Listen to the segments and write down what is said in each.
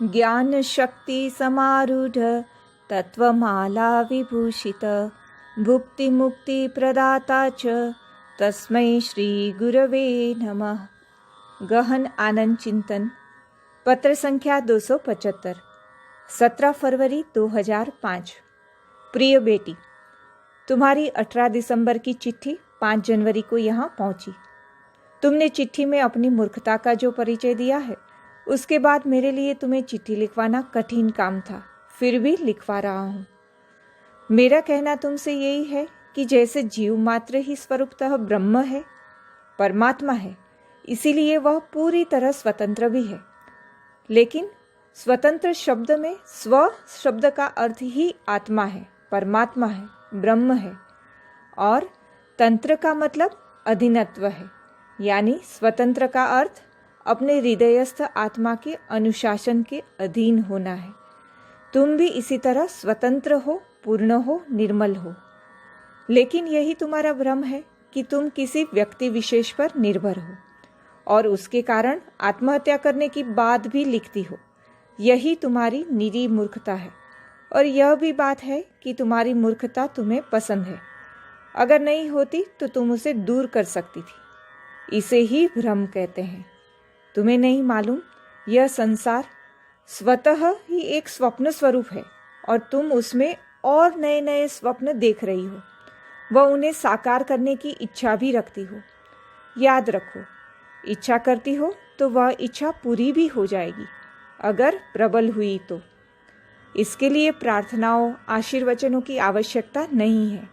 ज्ञान शक्ति समारूढ़ तत्वमाला विभूषित भुक्ति मुक्ति प्रदाता च तस्मै श्री गुरवे नमः। गहन आनंद चिंतन, पत्र संख्या 275, 17 फरवरी 2005। प्रिय बेटी, तुम्हारी 18 दिसंबर की चिट्ठी 5 जनवरी को यहाँ पहुँची। तुमने चिट्ठी में अपनी मूर्खता का जो परिचय दिया है, उसके बाद मेरे लिए तुम्हें चिट्ठी लिखवाना कठिन काम था, फिर भी लिखवा रहा हूँ। मेरा कहना तुमसे यही है कि जैसे जीव मात्र ही स्वरूपतः ब्रह्म है, परमात्मा है, इसीलिए वह पूरी तरह स्वतंत्र भी है। लेकिन स्वतंत्र शब्द में स्व शब्द का अर्थ ही आत्मा है, परमात्मा है, ब्रह्म है, और तंत्र का मतलब अधीनत्व है। यानी स्वतंत्र का अर्थ अपने हृदयस्थ आत्मा के अनुशासन के अधीन होना है। तुम भी इसी तरह स्वतंत्र हो, पूर्ण हो, निर्मल हो। लेकिन यही तुम्हारा भ्रम है कि तुम किसी व्यक्ति विशेष पर निर्भर हो और उसके कारण आत्महत्या करने की बात भी लिखती हो। यही तुम्हारी निरी मूर्खता है। और यह भी बात है कि तुम्हारी मूर्खता तुम्हें पसंद है। अगर नहीं होती तो तुम उसे दूर कर सकती थी। इसे ही भ्रम कहते हैं। तुम्हें नहीं मालूम, यह संसार स्वतः ही एक स्वप्न स्वरूप है और तुम उसमें और नए नए स्वप्न देख रही हो। वह उन्हें साकार करने की इच्छा भी रखती हो। याद रखो, इच्छा करती हो तो वह इच्छा पूरी भी हो जाएगी, अगर प्रबल हुई तो। इसके लिए प्रार्थनाओं, आशीर्वचनों की आवश्यकता नहीं है।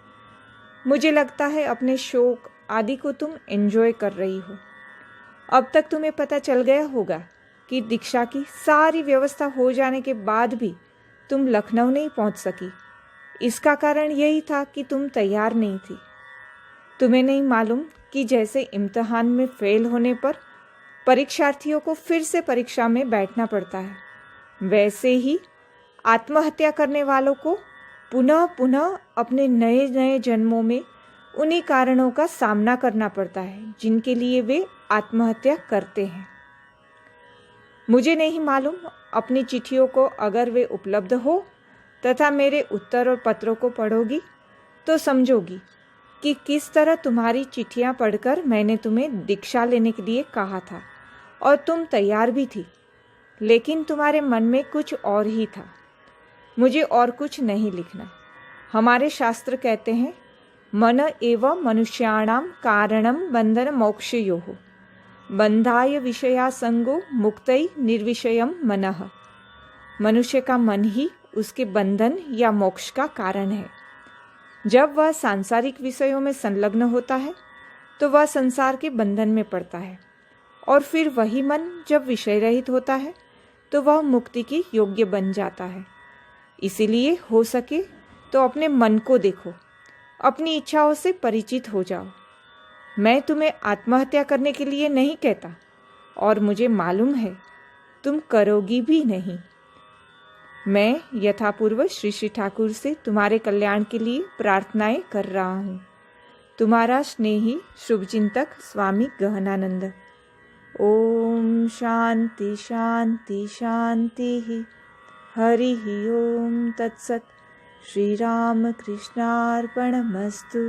मुझे लगता है अपने शोक आदि को तुम एंजॉय कर रही हो। अब तक तुम्हें पता चल गया होगा कि दीक्षा की सारी व्यवस्था हो जाने के बाद भी तुम लखनऊ नहीं पहुंच सकी। इसका कारण यही था कि तुम तैयार नहीं थी। तुम्हें नहीं मालूम कि जैसे इम्तिहान में फेल होने पर परीक्षार्थियों को फिर से परीक्षा में बैठना पड़ता है, वैसे ही आत्महत्या करने वालों को पुनः पुनः अपने नए नए जन्मों में उन्हीं कारणों का सामना करना पड़ता है जिनके लिए वे आत्महत्या करते हैं। मुझे नहीं मालूम, अपनी चिट्ठियों को अगर वे उपलब्ध हो तथा मेरे उत्तर और पत्रों को पढ़ोगी तो समझोगी कि किस तरह तुम्हारी चिट्ठियां पढ़कर मैंने तुम्हें दीक्षा लेने के लिए कहा था और तुम तैयार भी थी। लेकिन तुम्हारे मन में कुछ और ही था। मुझे और कुछ नहीं लिखना। हमारे शास्त्र कहते हैं, मन एव मनुष्याणाम कारणम बंधन मोक्षयोः बंधाय विषयासंगो मुक्तै निर्विषयम मनः। मनुष्य का मन ही उसके बंधन या मोक्ष का कारण है। जब वह सांसारिक विषयों में संलग्न होता है तो वह संसार के बंधन में पड़ता है, और फिर वही मन जब विषय रहित होता है तो वह मुक्ति की योग्य बन जाता है। इसीलिए हो सके तो अपने मन को देखो, अपनी इच्छाओं से परिचित हो जाओ। मैं तुम्हें आत्महत्या करने के लिए नहीं कहता, और मुझे मालूम है तुम करोगी भी नहीं। मैं यथापूर्व श्री श्री ठाकुर से तुम्हारे कल्याण के लिए प्रार्थनाएं कर रहा हूँ। तुम्हारा स्नेही शुभचिंतक स्वामी गहनानंद। ओम शांति शांति शांति। हरि ओम तत्सत। श्री राम कृष्णार्पणमस्तु।